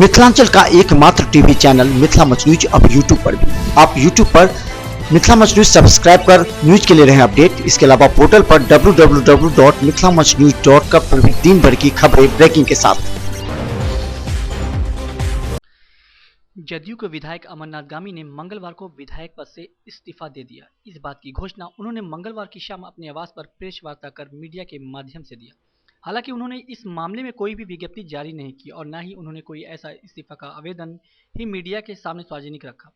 मिथिलांचल का एकमात्र TV channel Mithila much news अब यूट्यूब पर भी। आप यूट्यूब पर मिथिला मच न्यूज सब्सक्राइब कर न्यूज के लिए रहे अपडेट। इसके अलावा पोर्टल पर www.mithilamachnews.com पर भी दिन भर की खबरें ब्रेकिंग के साथ। जदयू के विधायक अमरनाथ गामी ने मंगलवार को विधायक पद से इस्तीफा दे दिया। इस बात की घोषणा उन्होंने मंगलवार की शाम अपने आवास पर प्रेस वार्ता कर मीडिया के माध्यम से दिया। हालांकि उन्होंने इस मामले में कोई भी विज्ञप्ति जारी नहीं की और न ही उन्होंने कोई ऐसा इस्तीफा का आवेदन ही मीडिया के सामने सार्वजनिक रखा।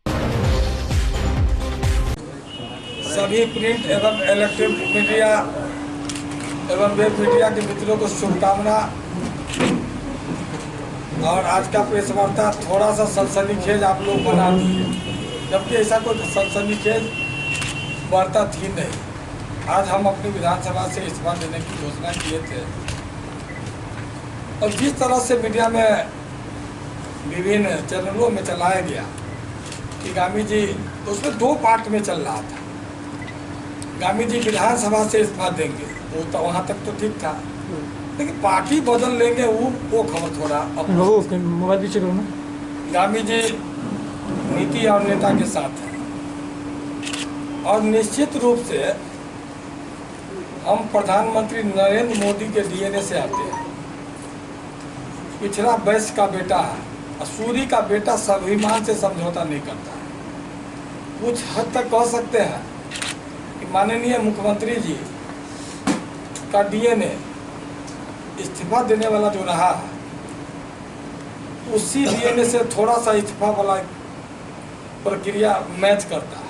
सभी प्रिंट एवं इलेक्ट्रॉनिक मीडिया एवं वेब मीडिया के मित्रों को शुभकामना। और आज का प्रेस वार्ता थोड़ा सा सनसनीखेज आप लोग बना दिए, जबकि ऐसा कोई सनसनीखेज वार्ता थी नहीं। आज हम अपनी विधानसभा से इस्तीफा देने की घोषणा किए थे और जिस तरह से मीडिया में विभिन्न चैनलों में चलाया गया कि गामी जी, उसमें दो पार्ट में चल रहा था। गामी जी विधानसभा से इस्तीफा देंगे, वो तो वहाँ तक तो ठीक था, लेकिन पार्टी बदल लेंगे वो खबर थोड़ा मोबाइल पीछे करो ना। गामी जी नीति और नेता के साथ हैं और निश्चित रूप से हम प्रधानमंत्री नरेंद्र मोदी के डीएनए से आते हैं। पिछड़ा वैश्य का बेटा है और सूरी का बेटा स्वाभिमान से समझौता नहीं करता है। कुछ हद तक कह सकते हैं कि माननीय मुख्यमंत्री जी का डीएनए इस्तीफा देने वाला जो रहा है, उसी डीएनए से थोड़ा सा इस्तीफा वाला प्रक्रिया मैच करता है।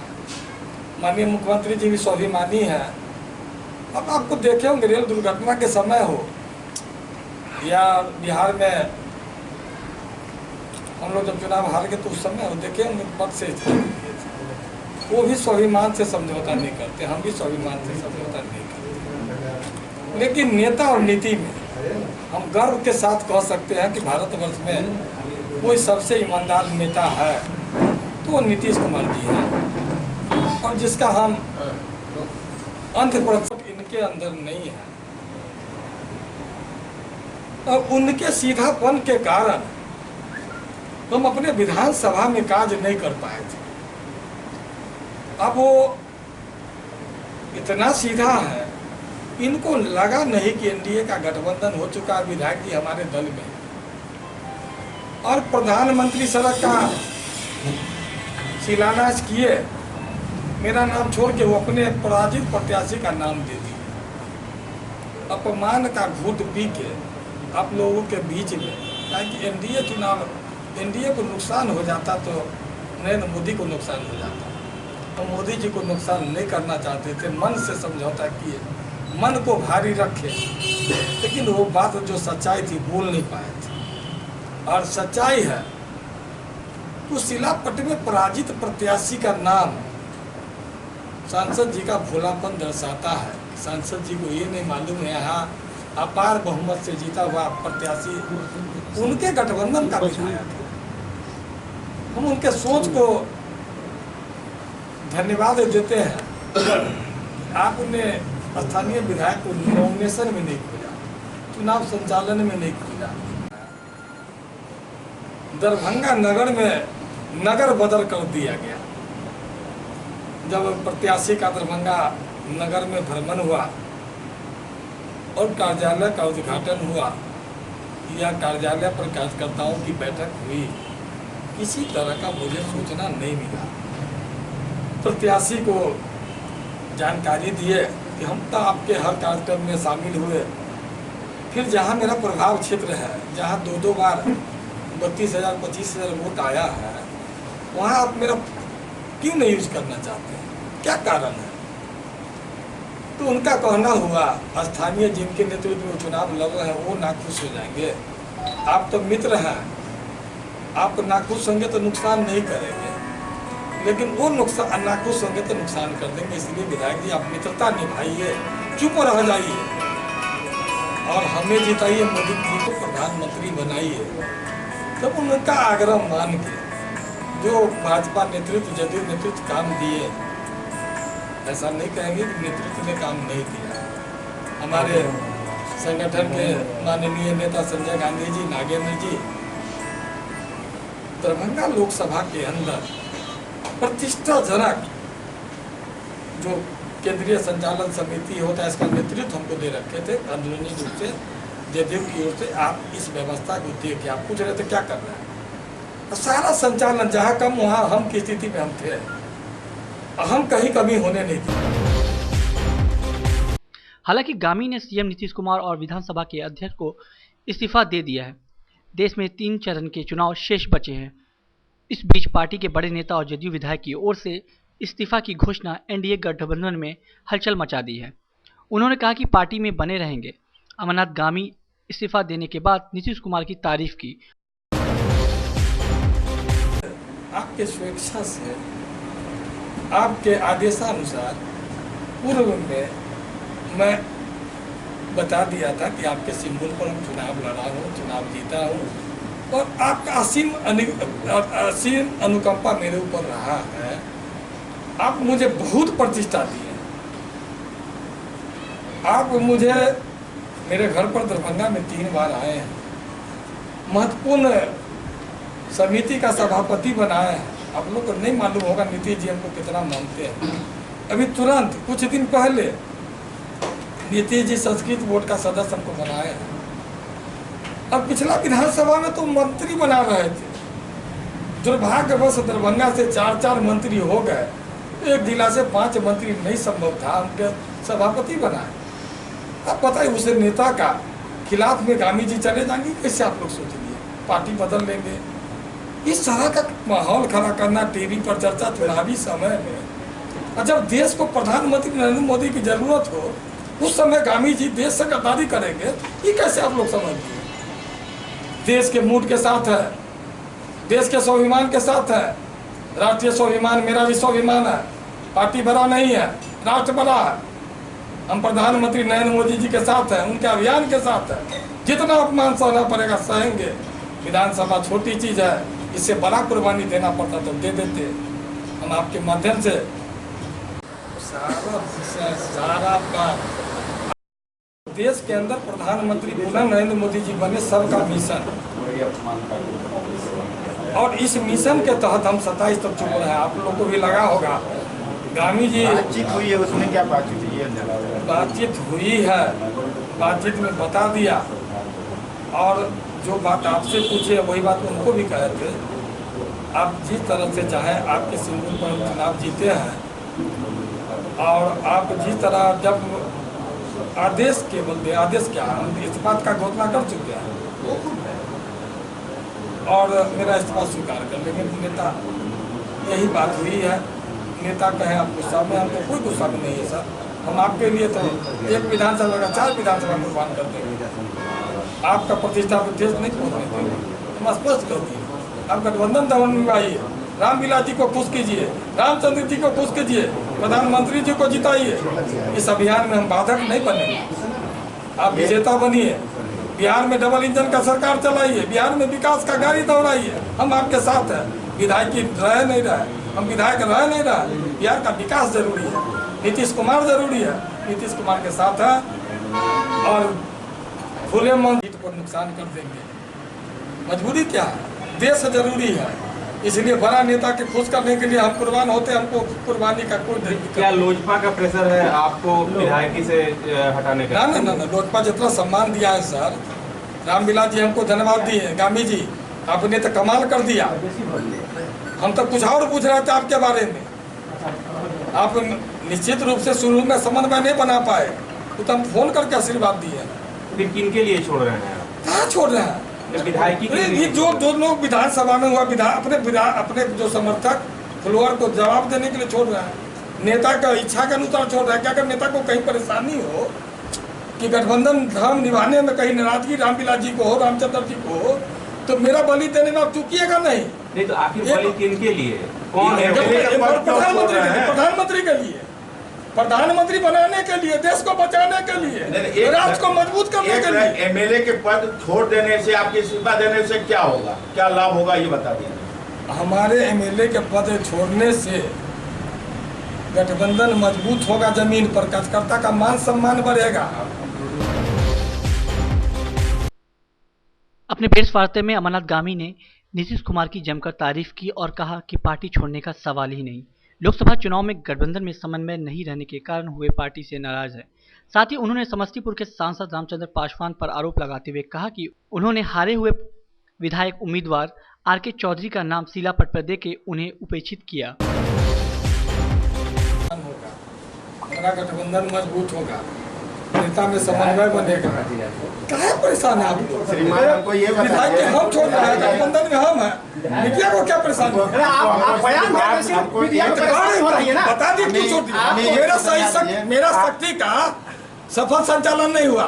माननीय मुख्यमंत्री जी भी स्वाभिमानी है। अब आपको देखे होंगे रेल दुर्घटना के समय हो या बिहार में हम लोग जब चुनाव हार गए तो उस समय हो, देखे होंगे पद से इस्तीफा दिए थे। वो भी स्वाभिमान से समझौता नहीं करते, हम भी स्वाभिमान से समझौता नहीं करते। लेकिन नेता और नीति में हम गर्व के साथ कह सकते हैं कि भारतवर्ष में कोई सबसे ईमानदार नेता है तो वो नीतीश कुमार जी हैं, और जिसका हम अंध प्रतिशत इनके अंदर नहीं है। और उनके सीधापन के कारण हम अपने विधानसभा में कार्य नहीं कर पाए थे। अब वो इतना सीधा है, इनको लगा नहीं कि एनडीए का गठबंधन हो चुका है विधायक जी हमारे दल में, और प्रधानमंत्री सड़क का शिलान्यास किए, मेरा नाम छोड़ के वो अपने पराजित प्रत्याशी का नाम दे दिए। अपमान का घूंट पी के आप लोगों के बीच में, ताकि एनडीए चुनाव एनडीए को नुकसान हो जाता तो नरेंद्र मोदी को नुकसान हो जाता। तो मोदी जी को नुकसान नहीं करना चाहते थे, मन से समझौता किए, मन को भारी रखे, लेकिन वो बात जो सच्चाई थी बोल नहीं पाए थे। और सच्चाई है तो शिलापट में पराजित प्रत्याशी का नाम सांसद जी का भोलापन दर्शाता है। सांसद जी को ये नहीं मालूम है यहाँ अपार बहुमत से जीता हुआ प्रत्याशी उनके गठबंधन का विधायक है। हम उनके सोच को धन्यवाद देते हैं। आपने स्थानीय विधायक को नॉमिनेशन में नहीं खोजा, चुनाव संचालन में नहीं खोजा। दरभंगा नगर में नगर बदल कर दिया गया। जब प्रत्याशी का दरभंगा नगर में भ्रमण हुआ और कार्यालय का उद्घाटन हुआ या कार्यालय पर कार्यकर्ताओं की बैठक हुई, किसी तरह का मुझे सूचना नहीं मिला। प्रत्याशी को जानकारी दिए कि हम तो आपके हर कार्यक्रम में शामिल हुए। फिर जहां मेरा प्रभाव क्षेत्र है, जहां दो बार 32,000 25,000 वोट आया है, वहां आप मेरा क्यों नहीं यूज करना चाहते हैं, क्या कारण है? तो उनका कहना हुआ स्थानीय जिनके नेतृत्व में चुनाव लड़ रहे हैं वो नाखुश हो जाएंगे। आप तो मित्र हैं, आप नाखुश होंगे तो नुकसान नहीं करेंगे, लेकिन वो नुकसान नाखुश होंगे तो नुकसान कर देंगे। इसलिए विधायक जी आप मित्रता निभाइए, चुप रह जाइए और हमें जिताइए, मोदी जी को प्रधानमंत्री बनाइए। तब उनका आग्रह मान के जो भाजपा नेतृत्व जदयू नेतृत्व काम दिए, ऐसा नहीं कहेंगे कि नेतृत्व ने काम नहीं दिया। हमारे संगठन के माननीय नेता संजय गांधी जी, नागेंद्र जी दरभंगा लोकसभा के अंदर प्रतिष्ठाजनक जो केंद्रीय संचालन समिति होता है, इसका नेतृत्व हमको दे रखे थे अंदरूनी रूप से जदयू की ओर से। आप इस व्यवस्था को देख के आप पूछ रहे थे क्या कर रहे हैं, तो सारा संचालन जहाँ कम वहाँ हम की स्थिति में हम थे, हम कहीं कमी होने नहीं दी। हालांकि गामी ने सीएम नीतीश कुमार और विधानसभा के अध्यक्ष को इस्तीफा दे दिया है। देश में 3 चरण के चुनाव शेष बचे हैं। इस बीच पार्टी के बड़े नेता और जदयू विधायक की ओर से इस्तीफा की घोषणा एनडीए गठबंधन में हलचल मचा दी है। उन्होंने कहा कि पार्टी में बने रहेंगे। अमरनाथ गामी इस्तीफा देने के बाद नीतीश कुमार की तारीफ की। आपके स्वेच्छा से, आपके आदेशानुसार पूर्व में मैं बता दिया था कि आपके सिंबल पर हम चुनाव लड़ा हूँ, चुनाव जीता हूँ, और आपका असीम अनुकंपा मेरे ऊपर रहा है। आप मुझे बहुत प्रतिष्ठा दी है। आप मुझे मेरे घर पर दरभंगा में 3 बार आए हैं, महत्वपूर्ण समिति का सभापति बनाया है। आप लोग को नहीं मालूम होगा नीतीश जी हमको कितना मानते हैं। अभी तुरंत कुछ दिन पहले नीतीश जी संस्कृत बोर्ड का सदस्य हमको बनाया है। अब पिछला विधानसभा में तो मंत्री बना रहे थे, दुर्भाग्यवश दरभंगा से 4 मंत्री हो गए, एक जिला से 5 मंत्री नहीं संभव था, उनके सभापति बनाए। अब पता है उस नेता का खिलाफ में गामी जी चले जाएंगे, कैसे आप लोग सोच लिए पार्टी बदल लेंगे। इस तरह का माहौल खड़ा करना टीवी पर चर्चा चुनावी समय में, और जब देश को प्रधानमंत्री नरेंद्र मोदी की जरूरत हो उस समय गामी जी देश से गद्दारी करेंगे, ये कैसे आप लोग समझते हैं। देश के मूड के साथ है, देश के स्वाभिमान के साथ है। राष्ट्रीय स्वाभिमान, मेरा भी स्वाभिमान है। पार्टी बड़ा नहीं है, राष्ट्र बड़ा है। हम प्रधानमंत्री नरेंद्र मोदी जी के साथ हैं, उनके अभियान के साथ है। जितना अपमान सहना पड़ेगा सहेंगे। विधानसभा छोटी चीज़ है, इससे बड़ा कुर्बानी देना पड़ता तो दे देते। हम आपके माध्यम से सारा देश के अंदर प्रधानमंत्री पुनः नरेंद्र मोदी जी बने, सबका मिशन, और इस मिशन के तहत हम 27 तक चुप रहे हैं। आप लोग को भी लगा होगा गामी जी बातचीत हुई है, उसमें क्या बातचीत हुई है? बातचीत हुई है, बातचीत में बता दिया, और जो बात आपसे पूछे वही बात उनको भी कहे थे। आप जिस तरह से चाहे आपके सिंबल पर चुनाव जीते हैं, और आप जिस तरह जब आदेश के बोलते, आदेश क्या, हम इस बात का घोषणा कर चुके हैं और मेरा इस्तीफा स्वीकार कर लेंगे। नेता यही बात हुई है। नेता कहे आप गुस्सा में, हमको कोई गुस्सा में नहीं है सर। हम आपके लिए तो 1 विधानसभा का 4 विधानसभा कुर्बान कर देंगे। आपका प्रतिष्ठा पर ठेस नहीं पहुँचने देंगे। हम स्पष्ट कर दिए, आप गठबंधन दमन निभाइए, रामविलास जी को खुश कीजिए, रामचंद्र जी को खुश कीजिए, प्रधानमंत्री जी को जिताइए। इस अभियान में हम बाधक नहीं बनेंगे। आप विजेता बनिए, बिहार में डबल इंजन का सरकार चलाइए, बिहार में विकास का गाड़ी दौड़ाइए। हम आपके साथ हैं। विधायक की रह नहीं रहे, हम विधायक रह नहीं रहे। बिहार का विकास जरूरी है, नीतीश कुमार जरूरी है, नीतीश कुमार के साथ है, और खुले मन जीत को नुकसान कर देंगे। मजबूरी क्या है, देश जरूरी है, इसलिए बड़ा नेता के खुश करने के लिए हम कुर्बान होते। हमको कुर्बानी का कोई क्या लोजपा का प्रेशर है आपको विधायकी से हटाने का? ना, लोजपा जितना सम्मान दिया है सर, रामविलास जी हमको धन्यवाद दिए। गामी जी आपने तो कमाल कर दिया। हम तो कुछ और पूछ रहे थे आपके बारे में। आप निश्चित रूप से शुरू में समन्वय नहीं बना पाए, तो हम फोन करके आशीर्वाद दिए। फिर किन के लिए छोड़ रहे हैं? कहाँ छोड़ रहे हैं? विधायकी ये जो लोग विधानसभा में हुआ, अपने जो समर्थक फ्लोअर को जवाब देने के लिए छोड़ रहे हैं। नेता का इच्छा के अनुसार छोड़ रहे हैं। क्या अगर नेता को कहीं परेशानी हो कि गठबंधन धर्म निभाने में कहीं नाराजगी रामविलास जी को हो, रामचंद्र जी को हो, तो मेरा बलि देने में आप चूकिएगा नहीं। तो आखिर बलि किनके लिए? कौन है? प्रधानमंत्री के लिए, प्रधानमंत्री बनाने के लिए, देश को बचाने के लिए, राष्ट्र को मजबूत करने के लिए। एमएलए के पद छोड़ देने से, आपके इस्तीफा देने से क्या होगा, क्या लाभ होगा, ये बता दीजिए। हमारे एमएलए के पद छोड़ने से गठबंधन मजबूत होगा, जमीन पर कार्यकर्ता का मान सम्मान बढ़ेगा। अपने प्रेस वार्ता में अमरनाथ गामी ने नीतीश कुमार की जमकर तारीफ की और कहा कि पार्टी छोड़ने का सवाल ही नहीं। लोकसभा चुनाव में गठबंधन में समन्वय नहीं रहने के कारण हुए पार्टी से नाराज है। साथ ही उन्होंने समस्तीपुर के सांसद रामचंद्र पासवान पर आरोप लगाते हुए कहा कि उन्होंने हारे हुए विधायक उम्मीदवार आर.के. चौधरी का नाम शिलापट पर देके उन्हें उपेक्षित किया। हमारा गठबंधन मजबूत होगा, नेता में समन्वय बनेगा। काहे परेशान है आप लोग? श्रीमान हमको ये विधायक के हम छोड़ रहे हैं, गठबंधन में हम हैं, मीडिया को क्या परेशानी है? बता दी क्यों छोड़ दी? मेरा शक्ति का सफल संचालन नहीं हुआ,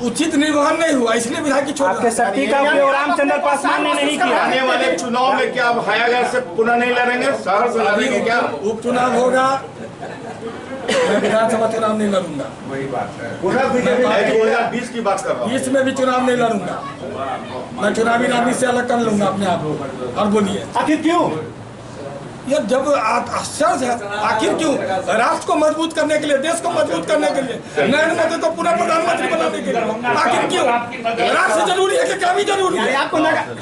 उचित निर्वहन नहीं हुआ, इसलिए विधायक की छोड़ आपके शक्ति का उपयोग रामचंद्र पासवान ने नहीं किया। आने वाले चुनाव में क्या आप हायागढ़ से पुनः नहीं लड़ेंगे? शहर से लड़ेंगे क्या? उपचुनाव होगा, मैं विधानसभा चुनाव नहीं लड़ूंगा। वही बात है, 2020 की बात कर रहा हूँ। 20 में भी चुनाव नहीं लड़ूंगा, मैं चुनावी राजनीति से अलग कर लूंगा अपने आप को। और बोलिए आखिर क्यों? ये जब आश्चर्य है, आखिर क्यों? राष्ट्र को मजबूत करने के लिए, देश को मजबूत करने के लिए, नरेंद्र मोदी को पुनः प्रधानमंत्री बनाने के लिए। आखिर क्यों? राष्ट्र जरूरी है कि क्या भी जरूरी है? आपको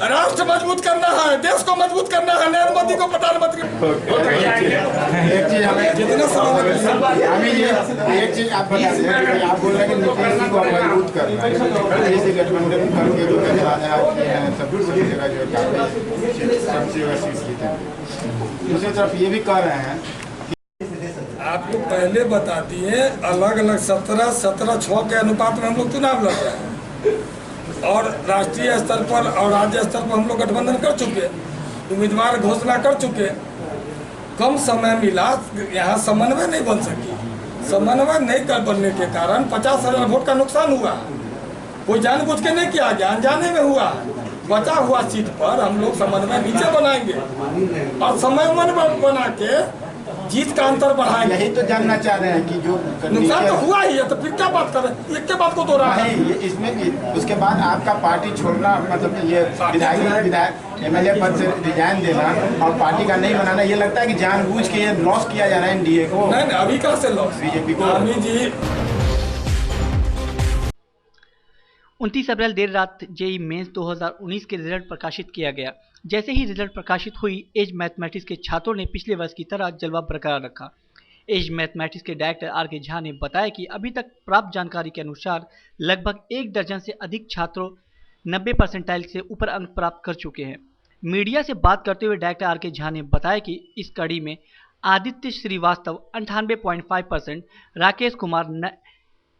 राष्ट्र मजबूत करना है, देश को मजबूत करना है, नरेंद्र मोदी को प्रधानमंत्री। एक चीज हमें जितना सवाल एक चीज आप बता दें, आप बोल रहे हैं कि नीतीश जी को मजबूत करना है, इसी गठबंधन करके जो सब बड़ी जगह जो है सबसे सीट जीते। दूसरी तरफ ये भी कह रहे हैं, आपको पहले बता दिए, अलग अलग 17-17-6 के अनुपात में हम लोग चुनाव लड़ रहे हैं और राष्ट्रीय स्तर पर और राज्य स्तर पर हम लोग गठबंधन कर चुके, उम्मीदवार घोषणा कर चुके। कम समय मिला, यहाँ समन्वय नहीं बन सकी। समन्वय नहीं कर बनने के कारण 50,000 वोट का नुकसान हुआ। कोई जानबूझ के नहीं किया गया, अनजाने में हुआ। बचा हुआ सीट पर हम लोग समन्वय नीचे बनाएंगे और समन्वय बना के जीत का अंतर बढ़ाएंगे। यही तो जानना चाह रहे हैं कि जो नुकसान तो हुआ ही है, तो फिर क्या बात कर रहे हैं? एक के बाद को दोहरा है। इसमें उसके बाद आपका पार्टी छोड़ना, मतलब ये विधायक एमएलए पद से रिजाइन देना और पार्टी का नहीं बनाना, ये लगता है कि जानबूझ के ये लॉस किया जा रहा है एनडीए को। नहीं, अभी कहाँ से लॉस? बीजेपी को। अमित जी 29 अप्रैल देर रात जेई मेंस 2019 के रिजल्ट प्रकाशित किया गया। जैसे ही रिजल्ट प्रकाशित हुई, एज मैथमेटिक्स के छात्रों ने पिछले वर्ष की तरह जलवा बरकरार रखा। एज मैथमेटिक्स के डायरेक्टर आर.के. झा ने बताया कि अभी तक प्राप्त जानकारी के अनुसार लगभग 1 दर्जन से अधिक छात्रों 90 परसेंटाइल से ऊपर अंक प्राप्त कर चुके हैं। मीडिया से बात करते हुए डायरेक्टर आर.के. झा ने बताया कि इस कड़ी में Aditya Srivastava 98.5%, Rakesh Kumar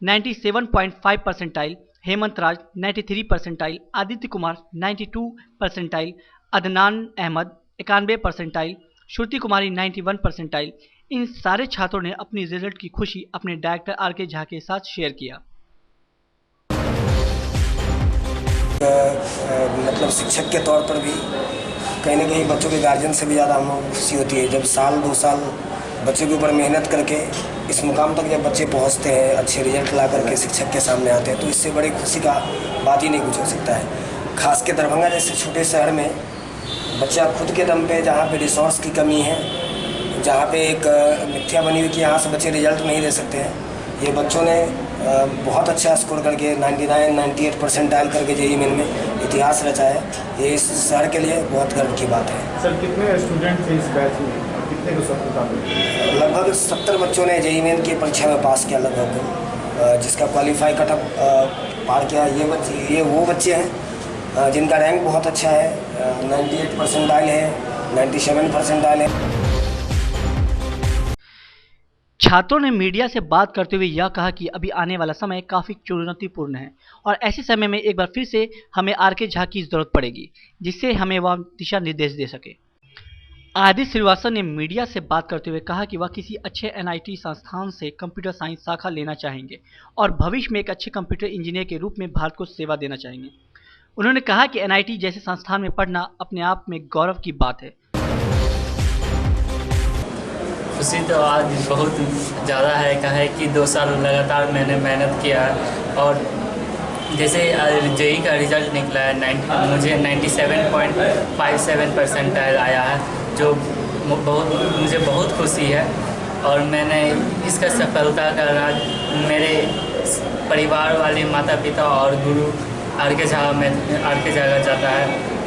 97.5 percentile, Hemant Raj 93 percentile, Aditya Kumar 92 percentile, Adnan Ahmed 91 percentile, Shruti Kumari 91 percentile. इन सारे छात्रों ने अपनी रिजल्ट की खुशी अपने डायरेक्टर आर.के. झा के साथ शेयर किया। मतलब शिक्षक के तौर पर भी कहीं ना कहीं बच्चों के गार्जियन से भी ज़्यादा हम लोग खुशी होती है जब साल 2 साल बच्चों के ऊपर मेहनत करके इस मुकाम तक जब बच्चे पहुंचते हैं, अच्छे रिजल्ट ला करके शिक्षक के सामने आते हैं, तो इससे बड़ी खुशी का बात ही नहीं कुछ हो सकता है। खास के दरभंगा जैसे छोटे शहर में बच्चा खुद के दम पे, जहाँ पे रिसोर्स की कमी है, जहाँ पे एक मिथ्या बनी हुई कि यहाँ से बच्चे रिजल्ट नहीं दे सकते हैं, ये बच्चों ने बहुत अच्छा स्कोर करके 99-98 परसेंटाइल करके जेईई मेन में इतिहास रचा है। ये इस शहर के लिए बहुत गर्व की बात है। सर कितने स्टूडेंट थे इस बैच में, कितने को सफलता मिली? लगभग 70 बच्चों ने जेईई मेन की परीक्षा में पास किया लगभग, जिसका क्वालिफाई कट ऑफ पार किया। ये वो बच्चे हैं जिनका रैंक बहुत अच्छा है, 98 परसेंटाइल है, 97 परसेंटाइल है। छात्रों ने मीडिया से बात करते हुए यह कहा कि अभी आने वाला समय काफ़ी चुनौतीपूर्ण है और ऐसे समय में एक बार फिर से हमें आर.के. झा की ज़रूरत पड़ेगी, जिससे हमें वह दिशा निर्देश दे सके। आदित्य श्रीवास्तव ने मीडिया से बात करते हुए कहा कि वह किसी अच्छे एनआईटी संस्थान से कंप्यूटर साइंस शाखा लेना चाहेंगे और भविष्य में एक अच्छे कंप्यूटर इंजीनियर के रूप में भारत को सेवा देना चाहेंगे। उन्होंने कहा कि एनआईटी जैसे संस्थान में पढ़ना अपने आप में गौरव की बात है। खुशी तो आज बहुत ज़्यादा है, कहा है कि 2 साल लगातार मैंने मेहनत किया और जैसे जेईई का रिज़ल्ट निकला है, मुझे 97.57 परसेंटाइल आया है, जो मुझे बहुत खुशी है। और मैंने इसका सफलता का राज मेरे परिवार वाले माता पिता और गुरु आर.के. झा का जाता है।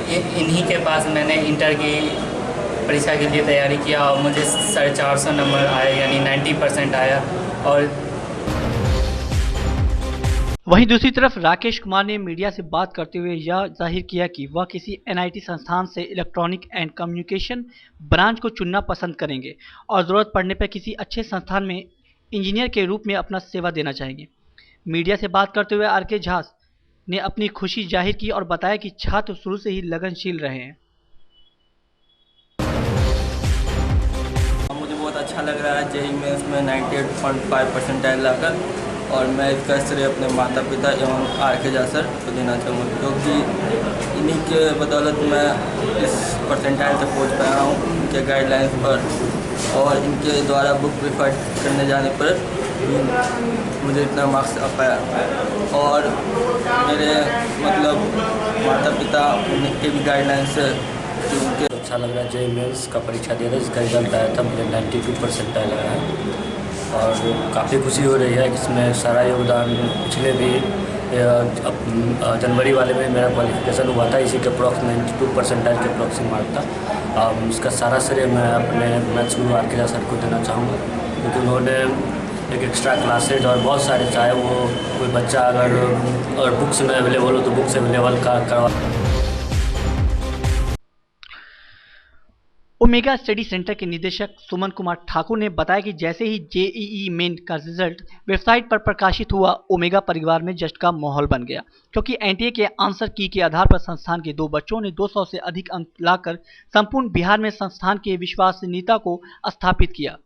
इन्हीं के पास मैंने इंटर की परीक्षा के लिए तैयारी किया और मुझे 450 नंबर आए, यानी 90% आया। और वहीं दूसरी तरफ राकेश कुमार ने मीडिया से बात करते हुए यह जाहिर किया कि वह किसी एनआईटी संस्थान से इलेक्ट्रॉनिक एंड कम्युनिकेशन ब्रांच को चुनना पसंद करेंगे और ज़रूरत पड़ने पर किसी अच्छे संस्थान में इंजीनियर के रूप में अपना सेवा देना चाहेंगे। मीडिया से बात करते हुए आर.के. झा ने अपनी खुशी जाहिर की और बताया कि छात्र शुरू से ही लगनशील रहे हैं। मुझे बहुत अच्छा लग रहा है जेईई में इसमें 98.5 परसेंटाइल लाकर, और मैं इसका श्रेय अपने माता पिता एवं आर.के. झा सर को देना चाहूँगा, क्योंकि इन्हीं के बदौलत मैं इस परसेंटाइल तक पहुँच पाया हूँ, इनके गाइडलाइंस पर और इनके द्वारा बुक प्रिफर करने जाने पर मुझे इतना मार्क्स आ पाया। और मेरे मतलब माता पिता के भी गाइडलाइंस से उनके अच्छा लग रहा है। जेईई मेंस का परीक्षा दिया था, जिसका रिजल्ट आया था, मुझे 92 परसेंटाइल आया है और काफ़ी खुशी हो रही है। इसमें सारा योगदान पिछले भी जनवरी वाले में मेरा क्वालिफिकेशन हुआ था, इसी के अप्रॉक्स 92 परसेंटाइल के अप्रॉक्स मार्क था। इसका सारा श्रेय मैं अपने मैथ्स गुरु आर.के. झा सर को देना चाहूँगा, क्योंकि उन्होंने एक एक्स्ट्रा क्लासेज और बहुत सारे, चाहे वो कोई बच्चा अगर बुक्स में अवेलेबल हो तो बुक्स अवेलेबल करवा। ओमेगा स्टडी सेंटर के निदेशक सुमन कुमार ठाकुर ने बताया कि जैसे ही जेईई मेन का रिजल्ट वेबसाइट पर प्रकाशित हुआ, ओमेगा परिवार में जश्न का माहौल बन गया, क्योंकि एनटीए के आंसर की के आधार पर संस्थान के 2 बच्चों ने 200 से अधिक अंक लाकर संपूर्ण बिहार में संस्थान की विश्वसनीयता को स्थापित किया।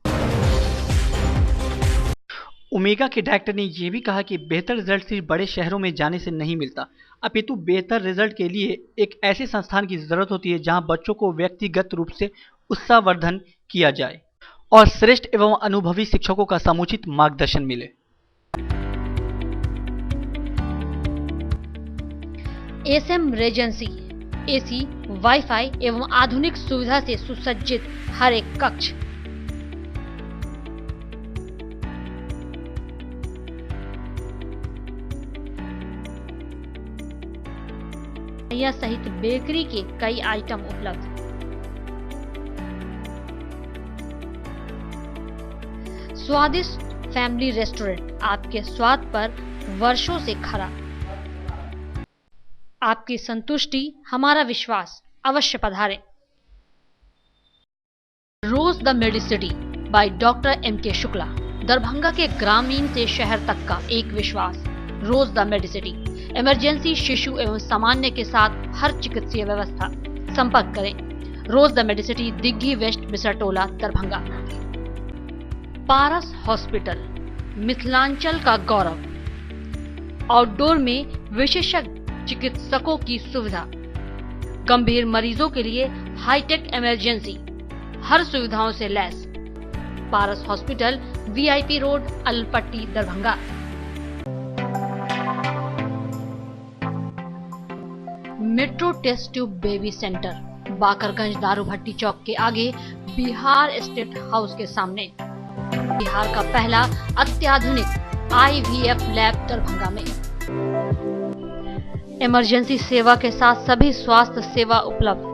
ओमेगा के डायरेक्टर ने यह भी कहा कि बेहतर रिजल्ट सिर्फ बड़े शहरों में जाने से नहीं मिलता, अपितु बेहतर रिजल्ट के लिए एक ऐसे संस्थान की जरूरत होती है जहां बच्चों को व्यक्तिगत रूप से उत्साहवर्धन किया जाए और श्रेष्ठ एवं अनुभवी शिक्षकों का समुचित मार्गदर्शन मिले। एसएम रेजेंसी एसी, वाईफाई एवं आधुनिक सुविधा से सुसज्जित हर एक कक्ष, सहित बेकरी के कई आइटम उपलब्ध। स्वादिष्ट फैमिली रेस्टोरेंट, आपके स्वाद पर वर्षों से खरा। आपकी संतुष्टि हमारा विश्वास, अवश्य पधारें। Rose the medicity by doctor M K. Shukla, Darbhanga के ग्रामीण से शहर तक का एक विश्वास। रोज द मेडिसिटी, इमरजेंसी, शिशु एवं सामान्य के साथ हर चिकित्सीय व्यवस्था। संपर्क करें। Rose the medicity, Digghi west, Bisartola, Darbhanga. Paras hospital, Mithilanchal का गौरव। आउटडोर में विशेषज्ञ चिकित्सकों की सुविधा, गंभीर मरीजों के लिए हाईटेक इमरजेंसी, हर सुविधाओं से लैस। Paras hospital, VIP road, Alpatti, Darbhanga. Metro test tube baby centre, Bakarganj Darubhatti Chowk के आगे, बिहार स्टेट हाउस के सामने। बिहार का पहला अत्याधुनिक आईवीएफ लैब दरभंगा में। इमरजेंसी सेवा के साथ सभी स्वास्थ्य सेवा उपलब्ध।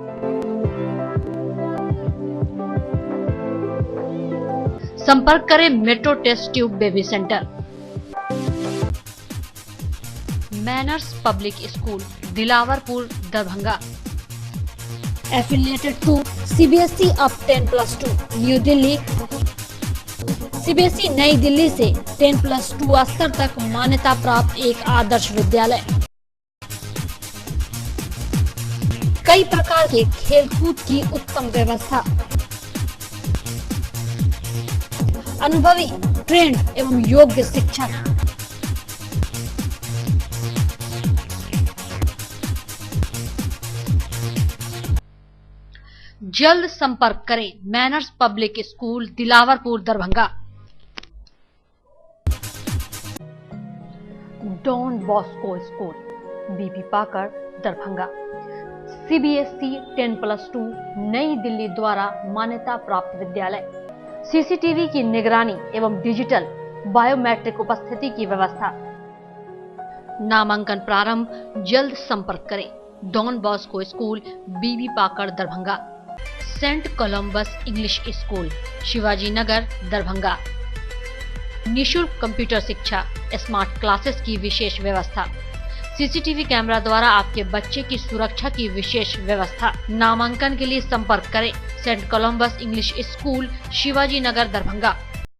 संपर्क करें metro test tube baby centre. Manners public school, Dilawarpur, Darbhanga. Affiliated to CBSE up 10+2, new Delhi. CBSE नई दिल्ली से 10+2 स्तर तक मान्यता प्राप्त एक आदर्श विद्यालय। कई प्रकार के खेलकूद की उत्तम व्यवस्था। अनुभवी, ट्रेंड एवं योग्य शिक्षक। जल्द संपर्क करें। Manners public school, Dilawarpur, Darbhanga. Don Bosco school, BP Pakar, Darbhanga. CBSE 10+2 नई दिल्ली द्वारा मान्यता प्राप्त विद्यालय। सीसीटीवी की निगरानी एवं डिजिटल बायोमेट्रिक उपस्थिति की व्यवस्था। नामांकन प्रारंभ, जल्द संपर्क करें। Don Bosco school Bibi Pakar Darbhanga, saint Columbus English school Shivaji Nagar Darbhanga. निशुल्क कंप्यूटर शिक्षा, स्मार्ट क्लासेस की विशेष व्यवस्था, सीसीटीवी कैमरा द्वारा आपके बच्चे की सुरक्षा की विशेष व्यवस्था। नामांकन के लिए संपर्क करें saint Columbus English school Shivaji Nagar Darbhanga.